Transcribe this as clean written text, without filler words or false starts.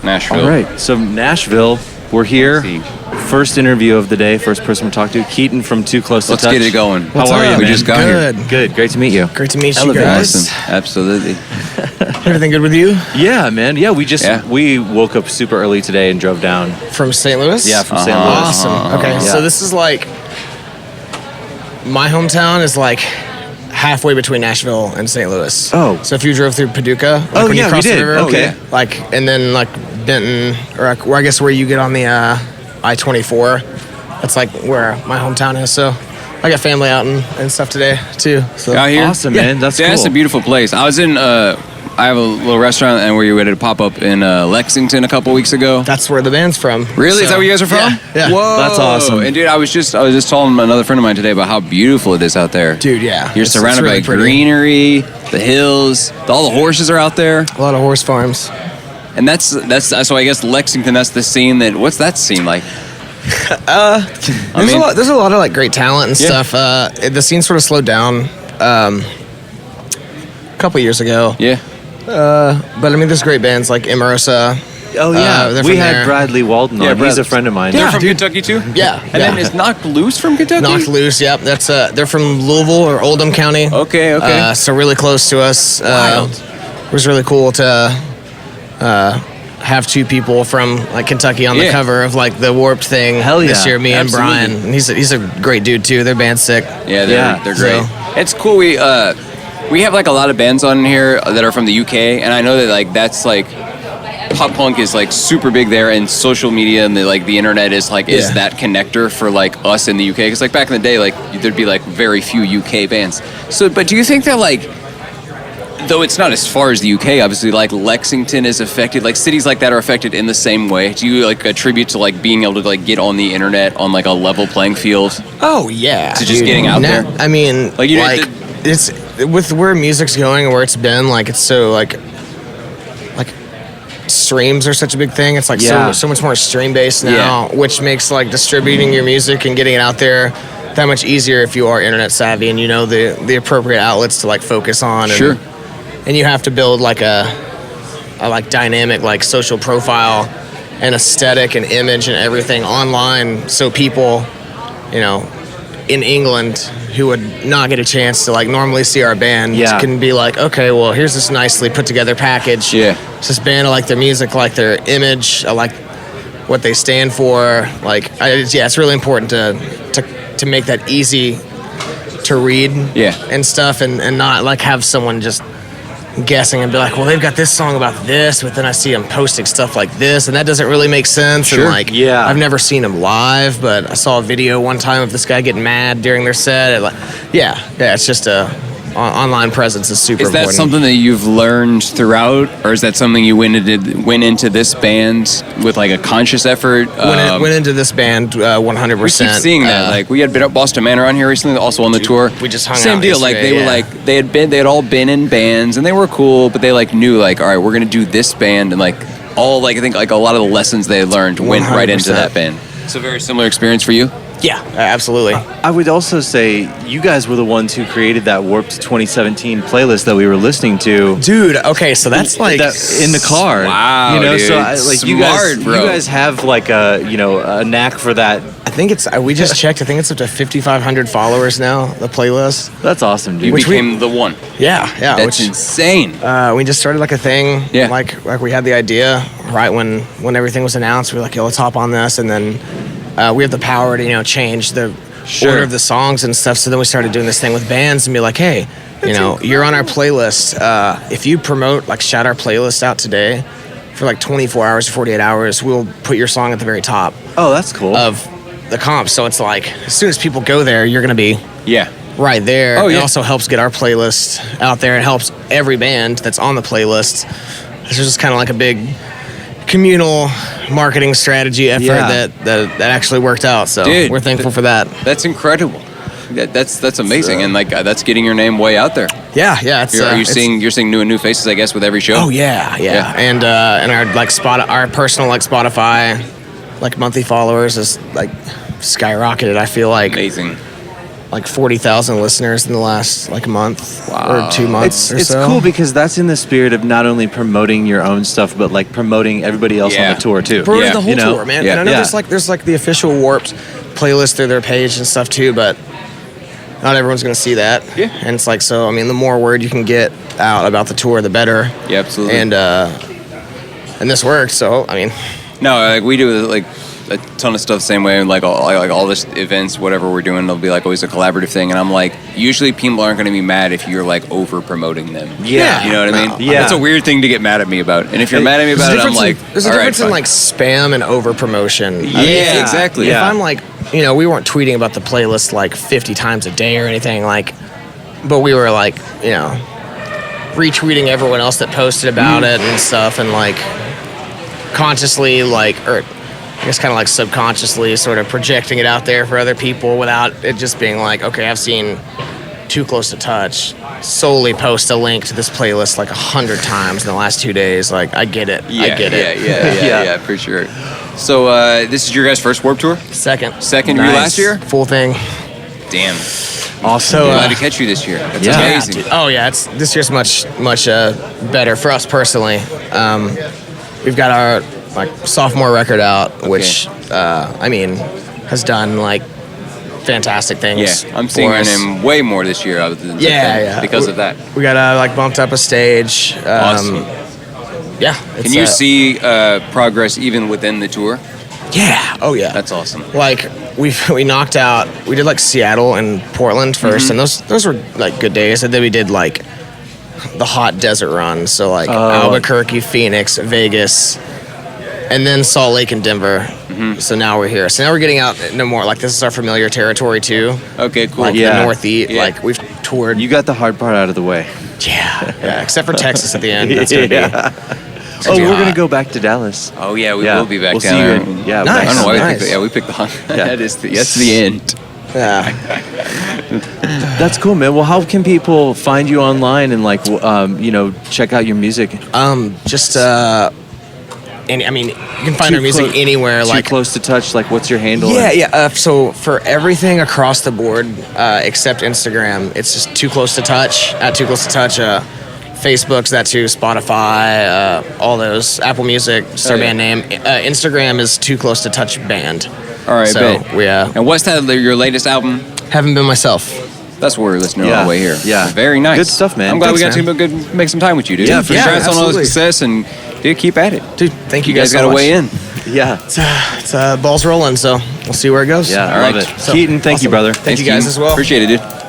Nashville. All right. So Nashville, we're here. First interview of the day. First person we talked to. Keaton from Too Close to Let's Touch. get it going. How are you, We man? just got here. Good. Great to meet you. Great to meet you Elevate. guys. Awesome. Absolutely. Everything good with you? Yeah, man. Yeah, we woke up super early today and drove down. From St. Louis? Yeah, from St. Louis. Awesome. Okay, so this is like, my hometown is like halfway between Nashville and St. Louis. Oh. So if you drove through Paducah, like Oh, when yeah, you cross we the did. river, Okay. like, and then like Benton, or like, I guess where you get on the I-24, that's like where my hometown is. So I got family out and stuff today too. So Out here? Awesome, man. That's cool. That's a beautiful place. I was in, I have a little restaurant and where you had a pop up in Lexington a couple weeks ago. that's where the band's from. Really? So, Is that where you guys are from? Yeah. Whoa. That's awesome. And dude, I was just telling another friend of mine today about how beautiful it is out there. Dude, yeah. You're It's surrounded really by pretty. greenery, the hills, all the horses are out there. A lot of horse farms. And that's so I guess Lexington, that's the scene what's that scene like? There's a lot of like great talent and stuff. The scene sort of slowed down a couple years ago. Yeah. But I mean, there's great bands like Emerosa. Oh yeah, they're we from had there. Bradley Walden on. He's a friend of mine. They're from Kentucky too? Yeah. And then is Knocked Loose from Kentucky? Knocked Loose. Yep. That's they're from Louisville or Oldham County. Okay. So really close to us. Wild. It was really cool to have two people from like Kentucky on the Yeah. cover of like the Warped thing Hell this yeah. year. Me Absolutely. and Brian. And he's a great dude too. Their band's sick. Yeah, they're great. So- It's cool. We have like a lot of bands on here that are from the UK, and I know that like that's like pop punk is like super big there, and social media and the internet is like is Yeah. that connector for like us in the UK. Because like back in the day, like there'd be like very few UK bands. So, but do you think that like, though it's not as far as the UK, obviously, like Lexington is affected, like cities like that are affected in the same way? Do you like attribute to like being able to like get on the internet on like a level playing field? Oh yeah, To just getting out there? I mean, Like, you know, like it's with where music's going and where it's been. Like it's so like streams are such a big thing. It's like Yeah. so much more stream based now, which makes like distributing your music and getting it out there that much easier if you are internet savvy and you know the appropriate outlets to like focus on. And, Sure. And you have to build like a like dynamic like social profile and aesthetic and image and everything online, so people, you know, in England who would not get a chance to like normally see our band can be like, okay, well, here's this nicely put together package. Yeah. It's this band, I like their music, I like their image, I like what they stand for. Like, it's really important to make that easy to read and stuff, and not like have someone just guessing and be like, well, they've got this song about this, but then I see them posting stuff like this, and that doesn't really make sense. Sure. And like, I've never seen them live, but I saw a video one time of this guy getting mad during their set. And like, it's just online presence is super important. Is that something that you've learned throughout, or is that something you went into this band with like a conscious effort? Went into this band 100%. We keep seeing that. Like we had been at Boston Manor on here recently, also on the tour. We just hung Same out deal. Like they were like they had all been in bands and they were cool, but they like knew like, all right, we're gonna do this band, and like all like I think like a lot of the lessons they learned went right into 100%. that band. It's a very similar experience for you. Yeah, absolutely. I would also say you guys were the ones who created that Warped 2017 playlist that we were listening to. Dude, okay, so that's like in the car. Wow, you know, dude. so like Smart, bro. you guys have like a knack for that. I think it's we just checked. I think it's up to 5,500 followers now. The playlist. That's awesome, dude. You became the one. Yeah. That's insane. We just started like a thing. Yeah. Like we had the idea right when everything was announced. We were like, yo, let's hop on this, and then we have the power to change the order of the songs and stuff. So then we started doing this thing with bands and be like, hey, you're on our playlist. If you promote, like, shout our playlist out today for like 24 hours, 48 hours, we'll put your song at the very top Oh, that's cool. of the comp. So it's like, as soon as people go there, you're going to be right there. Oh, It yeah. also helps get our playlist out there. It helps every band that's on the playlist. This is just kind of like a big communal marketing strategy effort that actually worked out. So Dude, we're thankful for that. That's incredible. That's amazing, and like that's getting your name way out there. Yeah. It's, You're seeing new faces, I guess, with every show. Oh yeah. And our like our personal like Spotify like monthly followers is like skyrocketed. I feel like Amazing. like 40,000 listeners in the last like month or 2 months. It's cool because that's in the spirit of not only promoting your own stuff, but like promoting everybody else on the tour too. Promoting the whole tour, man. Yeah. And I know there's like the official Warped playlist through their page and stuff too, but not everyone's gonna see that. Yeah. And it's like, so I mean, the more word you can get out about the tour, the better. Yeah, absolutely. And this worked, so I mean. No, like we do like a ton of stuff the same way, and like all this events, whatever we're doing, it'll be like always a collaborative thing. And I'm like, usually people aren't going to be mad if you're like over promoting them. Yeah. You know what I mean? Yeah. It's a weird thing to get mad at me about. And if you're mad at me about it, I'm like, there's a difference in like spam and over promotion. Yeah, exactly. If I'm like, we weren't tweeting about the playlist like 50 times a day or anything, like, but we were like, retweeting everyone else that posted about it and stuff, and like consciously, like, or I guess kind of like subconsciously sort of projecting it out there for other people without it just being like, okay, I've seen Too Close to Touch solely post a link to this playlist like 100 times in the last 2 days. Like, I get it. I get it. Yeah, for sure. So this is your guys' first Warped Tour? Second. Your last year? Full thing. Damn. Awesome. So, Glad to catch you this year. That's amazing. Oh yeah, this year's much better for us personally. We've got our like sophomore record out, which I mean has done like fantastic things. Yeah, I'm seeing him way more this year other than because of that. We got like bumped up a stage. Awesome. Yeah. Can you see progress even within the tour? Yeah. Oh yeah. That's awesome. Like we knocked out. We did like Seattle and Portland first, and those were like good days. And then we did like the hot desert run. So like Albuquerque, Phoenix, Vegas, and then Salt Lake and Denver. So now we're here. So now we're getting out no more. Like this is our familiar territory too. Okay, cool. Like the Northeast. Yeah. Like we've toured. You got the hard part out of the way. Yeah. Except for Texas at the end. That's gonna be. Oh, we're gonna go back to Dallas. Oh yeah, we will be back we'll down see there. you. Nice. I don't know why Nice. we picked the that's the end. Yeah. That's cool, man. Well, how can people find you online and like check out your music? Just and I mean, you can find our music anywhere. Too Close to Touch. Like, what's your handle? Yeah. So for everything across the board, except Instagram, it's just Too Close to Touch at Too Close to Touch. Facebook's that too. Spotify, all those. Apple Music, just our band name. Instagram is Too Close to Touch Band. All right, so we and what's that? Your latest album? Haven't Been Myself. That's what we're listening to all the way here. Yeah, very nice. Good stuff, man. I'm glad Thanks, we got to make some time with you, dude. Yeah, for sure. Congrats on all the Absolutely. success, and dude, keep at it. Dude, thank you guys got so to much. weigh in. Yeah. It's balls rolling, so we'll see where it goes. Yeah, I All love right. it. So, Keaton, thank you, awesome. brother. Thank you guys Keaton. as well. Appreciate it, dude.